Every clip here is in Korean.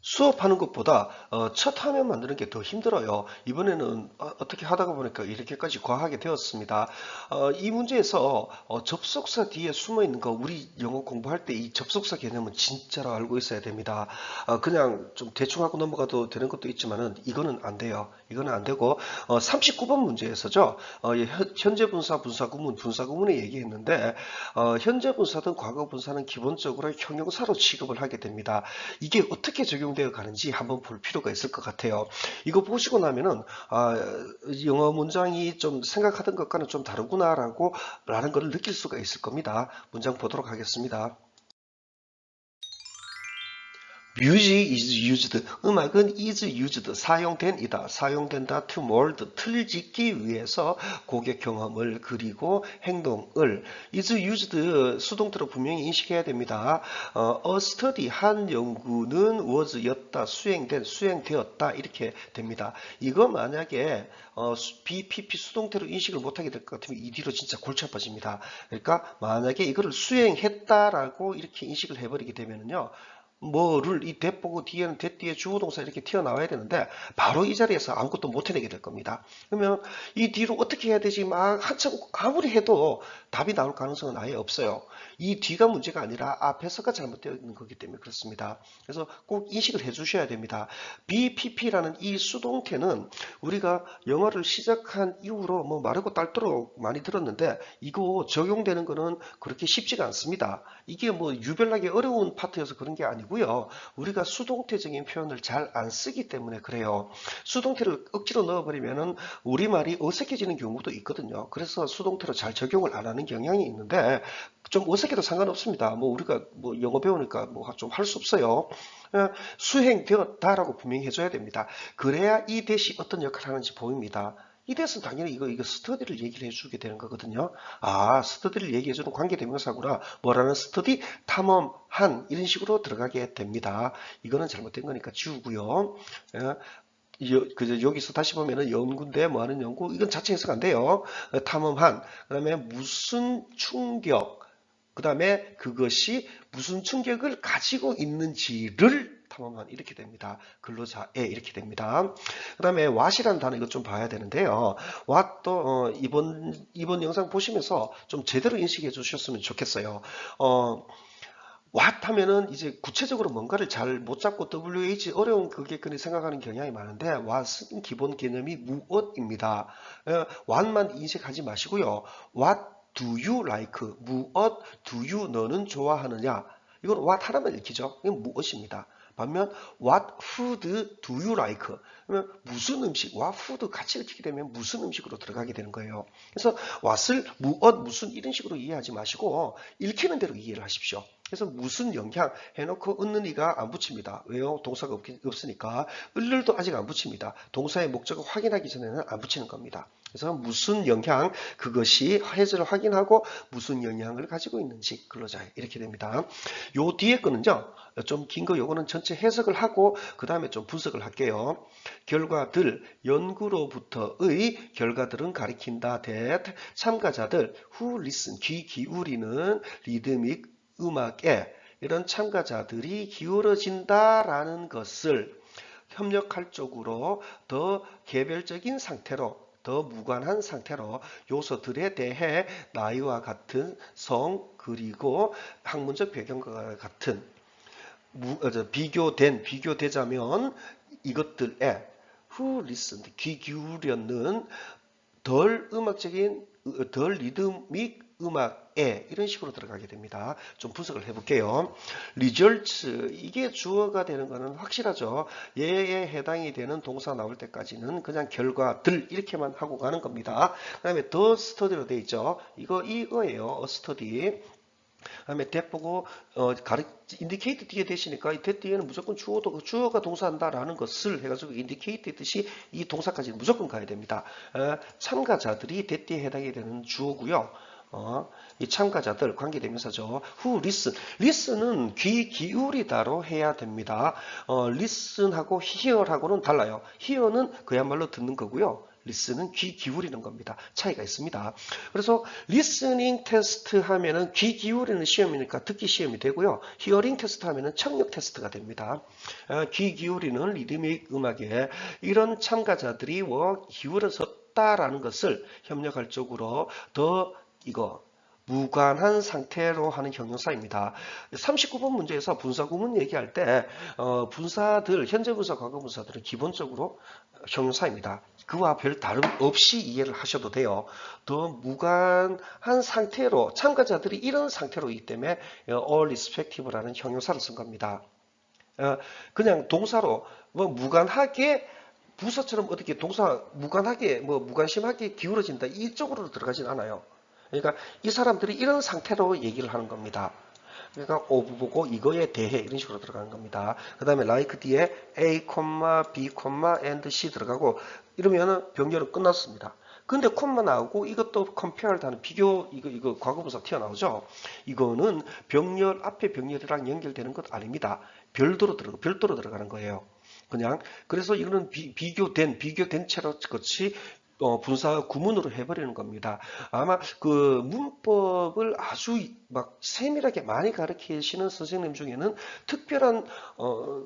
수업하는 것보다 첫 화면 만드는 게 더 힘들어요. 이번에는 어떻게 하다가 보니까 이렇게까지 과하게 되었습니다. 이 문제에서 접속사 뒤에 숨어 있는 거, 우리 영어 공부할 때 이 접속사 개념은 진짜로 알고 있어야 됩니다. 그냥 좀 대충 하고 넘어가도 되는 것도 있지만은 이거는 안 돼요. 이거는 안 되고 39번 문제에서죠. 현재 분사, 분사구문, 분사구문을 얘기했는데 현재 분사든 과거 분사는 기본적으로 형용사로 취급을 하게 됩니다. 이게 어떻게 적용되어 가는지 한번 볼 필요가 있을 것 같아요. 이거 보시고 나면은 영어 문장이 좀 생각하던 것과는 좀 다르구나라고 라는 걸 느낄 수가 있을 겁니다. 문장 보도록 하겠습니다. Music is used. 음악은 is used. 사용된이다. 사용된다. to mold. 틀 짓기 위해서 고객 경험을 그리고 행동을 is used 수동태로 분명히 인식해야 됩니다. a study 한 연구는 was 였다. 수행되었다. 이렇게 됩니다. 이거 만약에 BPP 수동태로 인식을 못하게 될 것 같으면 이 뒤로 진짜 골치 아파집니다. 그러니까 만약에 이거를 수행했다라고 이렇게 인식을 해버리게 되면은요. 뭐를 이 대보고 뒤에는 대 뒤에 주어동사 이렇게 튀어나와야 되는데 바로 이 자리에서 아무것도 못 해내게 될 겁니다. 그러면 이 뒤로 어떻게 해야 되지 막 한참 아무리 해도 답이 나올 가능성은 아예 없어요. 이 뒤가 문제가 아니라 앞에서가 잘못되어 있는 거기 때문에 그렇습니다. 그래서 꼭 인식을 해 주셔야 됩니다. BPP라는 이 수동태는 우리가 영어를 시작한 이후로 뭐 마르고 닳도록 많이 들었는데 이거 적용되는 거는 그렇게 쉽지가 않습니다. 이게 뭐 유별나게 어려운 파트여서 그런 게 아니고요. 우리가 수동태적인 표현을 잘 안 쓰기 때문에 그래요. 수동태를 억지로 넣어버리면은 우리말이 어색해지는 경우도 있거든요. 그래서 수동태로 잘 적용을 안 하는 경향이 있는데 좀 어색해도 상관없습니다. 뭐 우리가 뭐 영어 배우니까 뭐 좀 할 수 없어요. 수행되었다라고 분명히 해줘야 됩니다. 그래야 이 대시 어떤 역할을 하는지 보입니다. 이 대해서는 당연히 이거 스터디를 얘기를 해주게 되는 거거든요. 스터디를 얘기해주는 관계대명사구나. 뭐라는 스터디? 탐험한 이런 식으로 들어가게 됩니다. 이거는 잘못된 거니까 지우고요. 여기서 다시 보면은 연구인데 뭐 하는 연구? 이건 자체 해석 안 돼요. 탐험한. 그 다음에 무슨 충격. 그 다음에 그것이 무슨 충격을 가지고 있는지를 탐험한 이렇게 됩니다. 근로자에 이렇게 됩니다. 그 다음에 what이라는 단어 이것 좀 봐야 되는데요. what도 이번 영상 보시면서 좀 제대로 인식해 주셨으면 좋겠어요. what 하면은 이제 구체적으로 뭔가를 잘 못 잡고 WH 어려운 그게 생각하는 경향이 많은데 what은 기본 개념이 무엇입니다. what만 인식하지 마시고요. what do you like? 무엇 do you 너는 좋아하느냐? 이건 what 하나만 읽히죠. 이건 무엇입니다. 반면 what food do you like? 그러면 무슨 음식, what food 같이 읽히게 되면 무슨 음식으로 들어가게 되는 거예요. 그래서 what을 무엇, 무슨 이런 식으로 이해하지 마시고 읽히는 대로 이해를 하십시오. 그래서 무슨 영향 해놓고 얻는 이가 안 붙입니다. 왜요? 동사가 없으니까. 을을도 아직 안 붙입니다. 동사의 목적을 확인하기 전에는 안 붙이는 겁니다. 그래서 무슨 영향, 그것이 해설을 확인하고 무슨 영향을 가지고 있는지 근로자에 이렇게 됩니다. 요 뒤에 거는요. 좀 긴 거 요거는 전체 해석을 하고 그 다음에 좀 분석을 할게요. 결과들, 연구로부터의 결과들은 가리킨다. that 참가자들, who listen, 귀 기울이는 리드믹 음악에 이런 참가자들이 기울어진다라는 것을 협력할 쪽으로 더 개별적인 상태로 더 무관한 상태로 요소들에 대해 나이와 같은 성 그리고 학문적 배경과 같은 비교되자면 이것들에 who listened 귀 기울였는 덜 음악적인 덜 리드믹 음악에 이런 식으로 들어가게 됩니다. 좀 분석을 해볼게요. results 이게 주어가 되는 거는 확실하죠. 얘에 해당이 되는 동사 나올 때까지는 그냥 결과들 이렇게만 하고 가는 겁니다. 그 다음에 the study로 되어 있죠. 이거예요. a study. 그다음에 that 보고 indicate 뒤에 대시니까 이 that 뒤에는 무조건 주어가 동사한다라는 것을 해가지고 indicate 뜻이 이 동사까지는 무조건 가야 됩니다. 참가자들이 that 뒤에 해당이 되는 주어고요. 이 참가자들 관계대명사죠. who listen. listen은 귀 기울이다로 해야 됩니다. listen하고 hear하고는 달라요. hear는 그야말로 듣는 거고요. listen은 귀 기울이는 겁니다. 차이가 있습니다. 그래서 listening 테스트 하면은 귀 기울이는 시험이니까 듣기 시험이 되고요. hearing 테스트 하면은 청력 테스트가 됩니다. 귀 기울이는 리드믹 음악에 이런 참가자들이 기울어졌다라는 것을 협력할 쪽으로 더 무관한 상태로 하는 형용사입니다. 39번 문제에서 분사 구문 얘기할 때 분사들, 현재 분사, 과거 분사들은 기본적으로 형용사입니다. 그와 별 다름 없이 이해를 하셔도 돼요. 더 무관한 상태로 참가자들이 이런 상태로이기 때문에 all respective라는 형용사를 쓴 겁니다. 그냥 동사로 무관하게 부사처럼 어떻게 동사 무관하게 무관심하게 기울어진다 이쪽으로 들어가진 않아요. 그러니까 이 사람들이 이런 상태로 얘기를 하는 겁니다. 그러니까 of 보고 이거에 대해 이런 식으로 들어가는 겁니다. 그 다음에 like 뒤에 A, B, and C 들어가고 이러면은 병렬은 끝났습니다. 근데 콤마 나오고 이것도 compared 하는 비교 이거 과거분사 튀어나오죠. 이거는 병렬 앞에 병렬이랑 연결되는 것 아닙니다. 별도로 들어가는 거예요. 그냥 그래서 이거는 비교된 채로 같이 분사 구문으로 해버리는 겁니다. 아마 그 문법을 아주 막 세밀하게 많이 가르치시는 선생님 중에는 특별한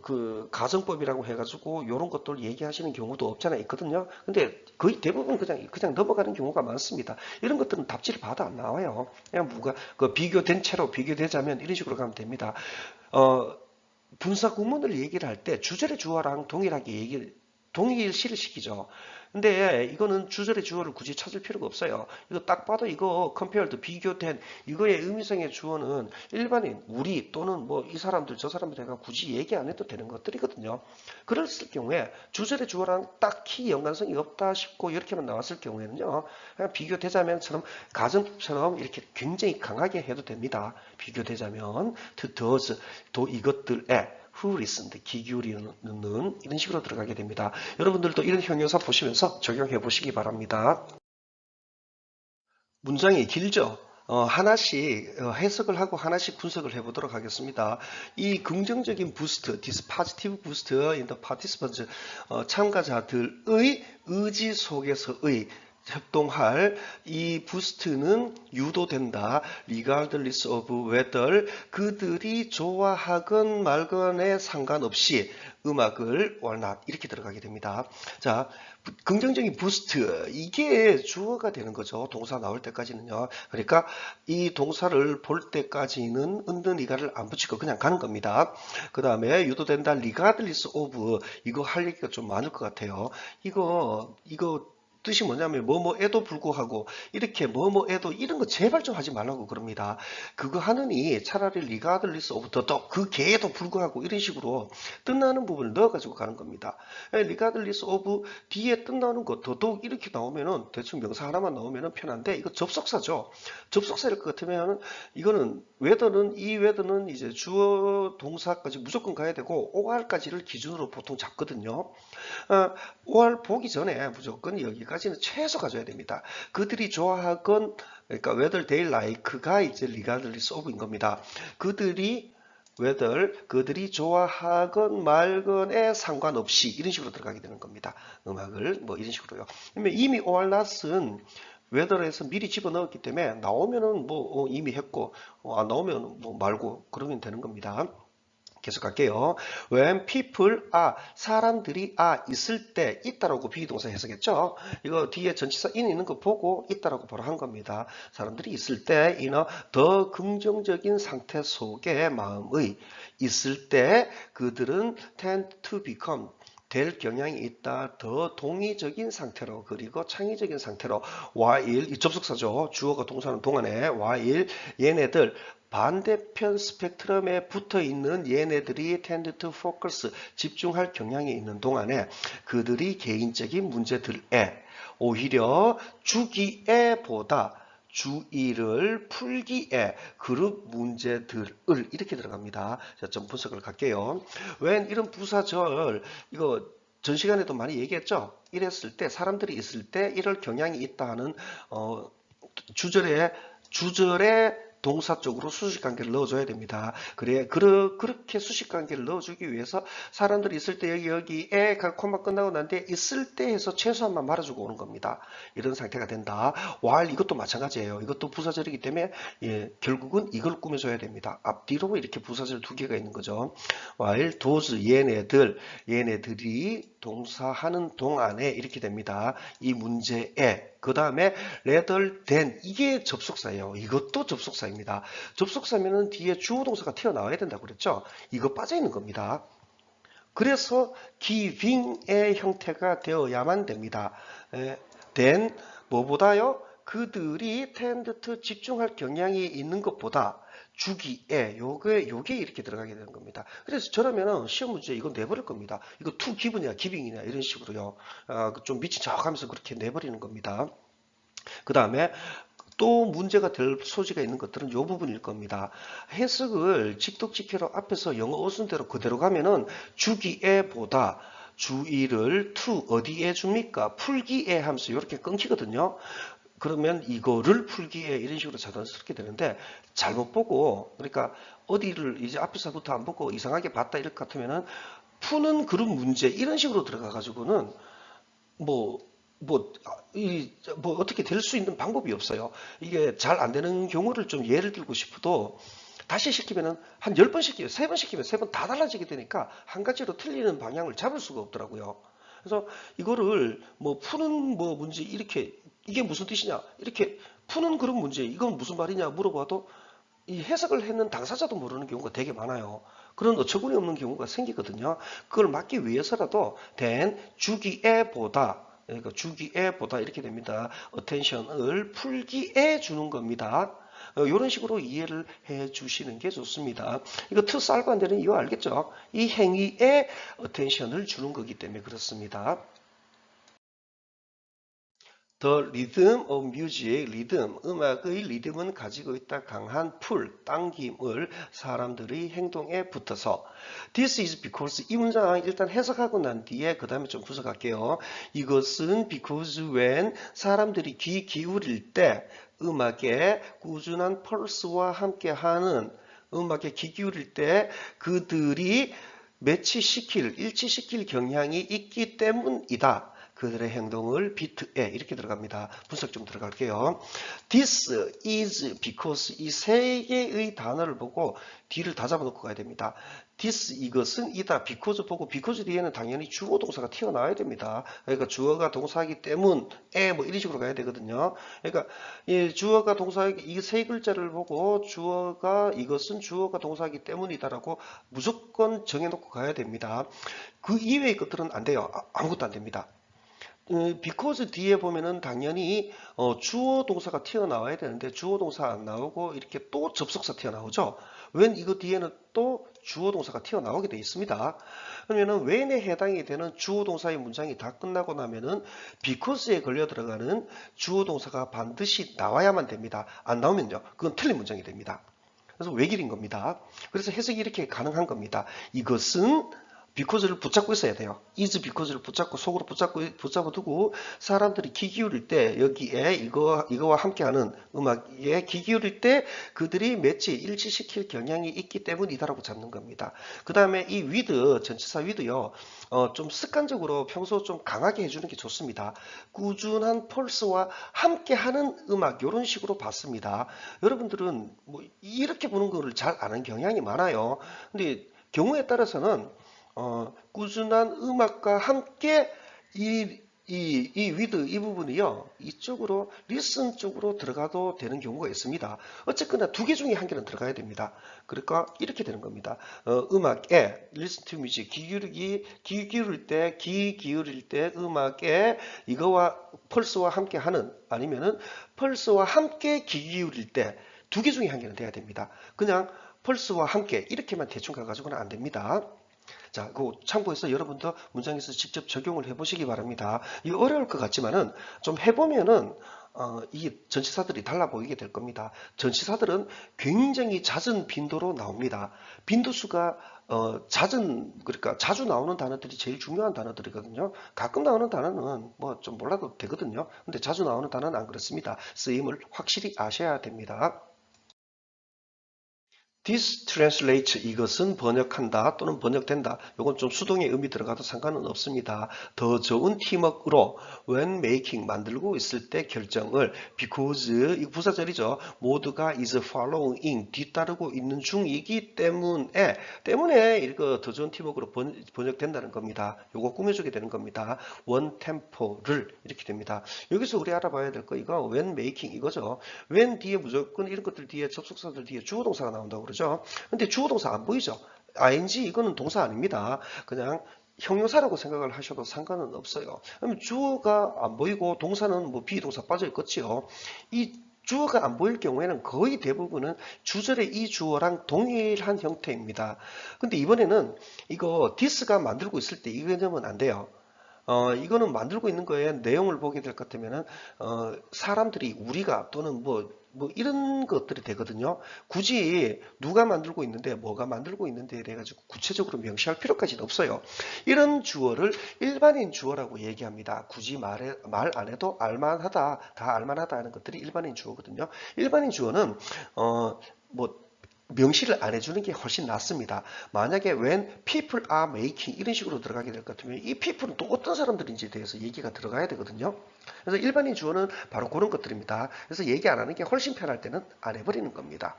그 가정법이라고 해가지고 이런 것들 얘기하시는 경우도 없잖아 있거든요. 근데 거의 대부분 그냥 넘어가는 경우가 많습니다. 이런 것들은 답지를 봐도 안 나와요. 그냥 그 비교된 채로 비교되자면 이런 식으로 가면 됩니다. 분사 구문을 얘기를 할 때 주절의 주어랑 동일하게 동일시를 시키죠. 근데 이거는 주절의 주어를 굳이 찾을 필요가 없어요. 이거 딱 봐도 이거 compared 비교된 이거의 의미상의 주어는 일반인 우리 또는 이 사람들 저 사람들과 굳이 얘기 안 해도 되는 것들이거든요. 그랬을 경우에 주절의 주어랑 딱히 연관성이 없다 싶고 이렇게만 나왔을 경우에는요. 그냥 비교되자면처럼 가정법처럼 이렇게 굉장히 강하게 해도 됩니다. 비교되자면 to those 이것들에 who listened, 귀 기울이는 이런 식으로 들어가게 됩니다. 여러분들도 이런 형용사 보시면서 적용해 보시기 바랍니다. 문장이 길죠? 하나씩 해석을 하고 하나씩 분석을 해보도록 하겠습니다. 이 긍정적인 부스트, this positive boost in the participants, 참가자들의 의지 속에서의 협동할 이 부스트는 유도된다. regardless of whether 그들이 좋아하건 말건에 상관없이 음악을 or not 이렇게 들어가게 됩니다. 자, 긍정적인 부스트 이게 주어가 되는 거죠. 동사 나올 때까지는요. 그러니까 이 동사를 볼 때까지는 은둔이가를 안 붙이고 그냥 가는 겁니다. 그 다음에 유도된다 regardless of 이거 할 얘기가 좀 많을 것 같아요. 이거 뜻이 뭐냐면 뭐뭐에도 불구하고 이렇게 뭐뭐에도 이런 거 제발 좀 하지 말라고 그럽니다. 그거 하느니 차라리 regardless of 그 개에도 불구하고 이런 식으로 뜻나는 부분을 넣어가지고 가는 겁니다. regardless of 뒤에 뜻나는 거 더더욱 이렇게 나오면은 대충 명사 하나만 나오면은 편한데 이거 접속사죠. 접속사일 것 같으면 이거는 whether는 이제 주어 동사까지 무조건 가야 되고 or까지를 기준으로 보통 잡거든요. or 보기 전에 무조건 여기까지는 최소 가져야 됩니다. 그들이 좋아하건 그러니까 whether they like가 이제 regardless of인 겁니다. 그들이 좋아하건 말건에 상관없이 이런 식으로 들어가게 되는 겁니다. 음악을 이런 식으로요. 그러면 이미 or not은 whether에서 미리 집어넣었기 때문에 나오면은 이미 했고 안 나오면 말고 그러면 되는 겁니다. 계속 갈게요. When people 사람들이 있을 때 있다라고 비동사 해석했죠. 이거 뒤에 전치사 in 있는 거 보고 있다라고 바로 한 겁니다. 사람들이 있을 때 더 긍정적인 상태 속의 마음의 있을 때 그들은 tend to become 될 경향이 있다. 더 동의적인 상태로 그리고 창의적인 상태로 while 이 접속사죠. 주어가 동사는 동안에 while 얘네들 반대편 스펙트럼에 붙어 있는 얘네들이 tend to focus 집중할 경향이 있는 동안에 그들이 개인적인 문제들에 오히려 주기에 보다 주의를 풀기에 그룹 문제들을 이렇게 들어갑니다. 자, 좀 분석을 갈게요. 웬 이런 부사절 이거 전 시간에도 많이 얘기했죠. 이랬을 때 사람들이 있을 때 이럴 경향이 있다 하는 주절에 동사 쪽으로 수식관계를 넣어줘야 됩니다. 그렇게 수식관계를 넣어주기 위해서 사람들이 있을 때 여기에 콤마 끝나고 난 뒤에 있을 때 해서 최소한만 말아주고 오는 겁니다. 이런 상태가 된다. while 이것도 마찬가지예요. 이것도 부사절이기 때문에 결국은 이걸 꾸며줘야 됩니다. 앞뒤로 이렇게 부사절 두 개가 있는 거죠. while those 얘네들이 동사하는 동안에 이렇게 됩니다. 이 문제에 그 다음에 rather than 이게 접속사예요. 이것도 접속사입니다. 접속사면은 뒤에 주어 동사가 튀어나와야 된다고 그랬죠. 이거 빠져 있는 겁니다. 그래서 giving의 형태가 되어야만 됩니다. then 뭐보다요? 그들이 tend to 집중할 경향이 있는 것보다 주기에 요게 이렇게 들어가게 되는 겁니다. 그래서 저라면 시험 문제 이거 내버릴 겁니다. 이거 to give냐 giving이냐 이런 식으로요. 좀 미친 척하면서 그렇게 내버리는 겁니다. 그 다음에 또 문제가 될 소지가 있는 것들은 이 부분일 겁니다. 해석을 직독직해로 앞에서 영어 어순대로 그대로 가면은 주기에 보다 주의를 to 어디에 줍니까? 풀기에 하면서 이렇게 끊기거든요. 그러면 이거를 풀기에 이런 식으로 자연스럽게 되는데 잘못 보고 그러니까 어디를 이제 앞에서부터 안 보고 이상하게 봤다 이럴 것 같으면은 푸는 그런 문제 이런 식으로 들어가 가지고는 뭐 어떻게 될 수 있는 방법이 없어요. 이게 잘 안 되는 경우를 좀 예를 들고 싶어도 다시 시키면은 한 10번 시키면 3번 시키면 3번 다 달라지게 되니까 한 가지로 틀리는 방향을 잡을 수가 없더라고요. 그래서 이거를 뭐 푸는 뭐 문제 이렇게 이게 무슨 뜻이냐 이렇게 푸는 그런 문제 이건 무슨 말이냐 물어봐도 이 해석을 했는 당사자도 모르는 경우가 되게 많아요. 그런 어처구니 없는 경우가 생기거든요. 그걸 막기 위해서라도 then 주기에 보다 그러니까 주기에 보다 이렇게 됩니다. attention을 풀기에 주는 겁니다. 이런 식으로 이해를 해 주시는 게 좋습니다. 이거 to 쌀고 안 되는 이유 알겠죠? 이 행위에 attention을 주는 거기 때문에 그렇습니다. The rhythm of music, 리듬, 음악의 리듬은 가지고 있다 강한 풀, 당김을 사람들의 행동에 붙어서 This is because 이 문장 일단 해석하고 난 뒤에 그 다음에 좀 분석할게요. 이것은 because when 사람들이 귀 기울일 때 음악에 꾸준한 펄스와 함께하는 음악에 귀 기울일 때 그들이 일치시킬 경향이 있기 때문이다. 그들의 행동을 비트에 이렇게 들어갑니다. 분석 좀 들어갈게요. This is because 이 세 개의 단어를 보고 뒤를 다 잡아놓고 가야 됩니다. This 이것은 이다. because 보고 because 뒤에는 당연히 주어 동사가 튀어나와야 됩니다. 그러니까 주어가 동사이기 때문에 뭐 이런 식으로 가야 되거든요. 그러니까 이 주어가 동사 이 세 글자를 보고 이것은 주어가 동사이기 때문이다라고 무조건 정해놓고 가야 됩니다. 그 이외의 것들은 안 돼요. 아무것도 안 됩니다. because 뒤에 보면은 당연히 주어 동사가 튀어나와야 되는데 주어 동사 안 나오고 이렇게 또 접속사 튀어나오죠. when 이거 뒤에는 또 주어 동사가 튀어나오게 되어 있습니다. 그러면은 when에 해당이 되는 주어 동사의 문장이 다 끝나고 나면은 because에 걸려 들어가는 주어 동사가 반드시 나와야만 됩니다. 안 나오면요. 그건 틀린 문장이 됩니다. 그래서 외길인 겁니다. 그래서 해석이 이렇게 가능한 겁니다. 이것은 because를 붙잡고 있어야 돼요. is because를 붙잡고 속으로 붙잡아 두고 사람들이 귀 기울일 때 여기에 이거와 함께하는 음악에 귀 기울일 때 그들이 일치시킬 경향이 있기 때문이다라고 잡는 겁니다. 그 다음에 이 with 전치사 with요. 좀 습관적으로 평소 좀 강하게 해주는 게 좋습니다. 꾸준한 펄스와 함께하는 음악 이런 식으로 봤습니다. 여러분들은 뭐 이렇게 보는 거를 잘 아는 경향이 많아요. 근데 경우에 따라서는 꾸준한 음악과 함께 with 이 부분이요. 이쪽으로 listen 쪽으로 들어가도 되는 경우가 있습니다. 어쨌거나 두 개 중에 한 개는 들어가야 됩니다. 그러니까 이렇게 되는 겁니다. 음악에 listen to music 귀 기울일 때 음악에 이거와 펄스와 함께 하는 아니면은 펄스와 함께 귀 기울일 때 두 개 중에 한 개는 돼야 됩니다. 그냥 펄스와 함께 이렇게만 대충 가가지고는 안 됩니다. 자, 그 참고해서 여러분도 문장에서 직접 적용을 해보시기 바랍니다. 이거 어려울 것 같지만은 좀 해보면은 이 전치사들이 달라 보이게 될 겁니다. 전치사들은 굉장히 잦은 빈도로 나옵니다. 빈도수가 그러니까 자주 나오는 단어들이 제일 중요한 단어들이거든요. 가끔 나오는 단어는 뭐 좀 몰라도 되거든요. 근데 자주 나오는 단어는 안 그렇습니다. 쓰임을 확실히 아셔야 됩니다. This translates 이것은 번역한다 또는 번역된다. 이건 좀 수동의 의미 들어가도 상관은 없습니다. 더 좋은 팀워크로 when making 만들고 있을 때 결정을 because 이거 부사절이죠. 모두가 is following 뒤따르고 있는 중이기 때문에 이거 더 좋은 팀워크로 번역된다는 겁니다. 이거 꾸며주게 되는 겁니다. one tempo를 이렇게 됩니다. 여기서 우리 알아봐야 될 거 이거 when making 이거죠. when 뒤에 무조건 이런 것들 뒤에 접속사들 뒤에 주어 동사가 나온다고 그러죠. 근데 주어 동사 안 보이죠? ing 이거는 동사 아닙니다. 그냥 형용사라고 생각을 하셔도 상관은 없어요. 그러면 주어가 안 보이고 동사는 뭐 비동사 빠져 있겠지요. 이 주어가 안 보일 경우에는 거의 대부분은 주절의 이 주어랑 동일한 형태입니다. 근데 이번에는 이거 this가 만들고 있을 때 이 개념은 안 돼요. 이거는 만들고 있는 거에 내용을 보게 될 것 같으면은, 사람들이 우리가 또는 뭐 이런 것들이 되거든요. 굳이 누가 만들고 있는데 뭐가 만들고 있는데 이래가지고 구체적으로 명시할 필요까지는 없어요. 이런 주어를 일반인 주어라고 얘기합니다. 굳이 말 안 해도 알만하다, 다 알만하다 하는 것들이 일반인 주어거든요. 일반인 주어는, 명시를 안 해주는 게 훨씬 낫습니다. 만약에 when people are making 이런 식으로 들어가게 될 것 같으면 이 people은 또 어떤 사람들인지에 대해서 얘기가 들어가야 되거든요. 그래서 일반인 주어는 바로 그런 것들입니다. 그래서 얘기 안 하는 게 훨씬 편할 때는 안 해버리는 겁니다.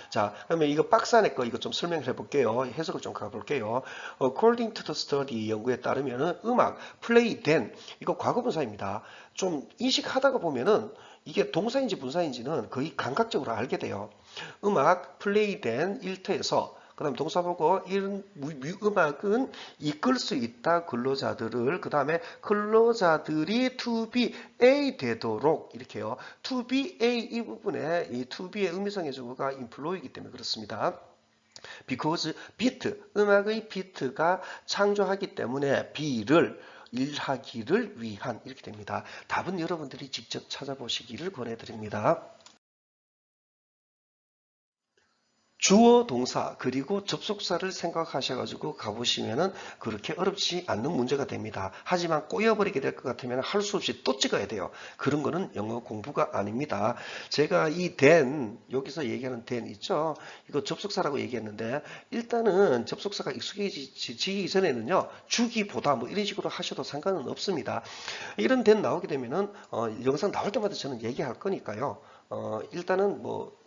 자, 그러면 이거 박스 안에 거 이거 좀 설명해 볼게요. 해석을 좀 가볼게요. According to the study 연구에 따르면은 음악 play then 이거 과거분사입니다. 좀 인식하다가 보면은 이게 동사인지 분사인지는 거의 감각적으로 알게 돼요. 음악 play then 일터에서 그 다음에 동사 보고 이런 음악은 이끌 수 있다 근로자들을 그 다음에 근로자들이 to be a 되도록 이렇게요. to be a 이 부분에 이 to be의 의미상의 주어가 employ이기 때문에 그렇습니다. because beat 음악의 beat가 창조하기 때문에 be를 일하기를 위한 이렇게 됩니다. 답은 여러분들이 직접 찾아보시기를 권해드립니다. 주어 동사 그리고 접속사를 생각하셔가지고 가보시면은 그렇게 어렵지 않는 문제가 됩니다. 하지만 꼬여버리게 될 것 같으면 할 수 없이 또 찍어야 돼요. 그런 거는 영어 공부가 아닙니다. 제가 이 then 여기서 얘기하는 then 있죠. 이거 접속사라고 얘기했는데 일단은 접속사가 익숙해지기 전에는요. 주기보다 뭐 이런 식으로 하셔도 상관은 없습니다. 이런 then 나오게 되면은 영상 나올 때마다 저는 얘기할 거니까요. 일단은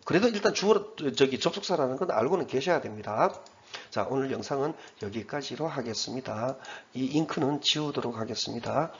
그래도 일단 접속사라는 건 알고는 계셔야 됩니다. 자, 오늘 영상은 여기까지로 하겠습니다. 이 잉크는 지우도록 하겠습니다.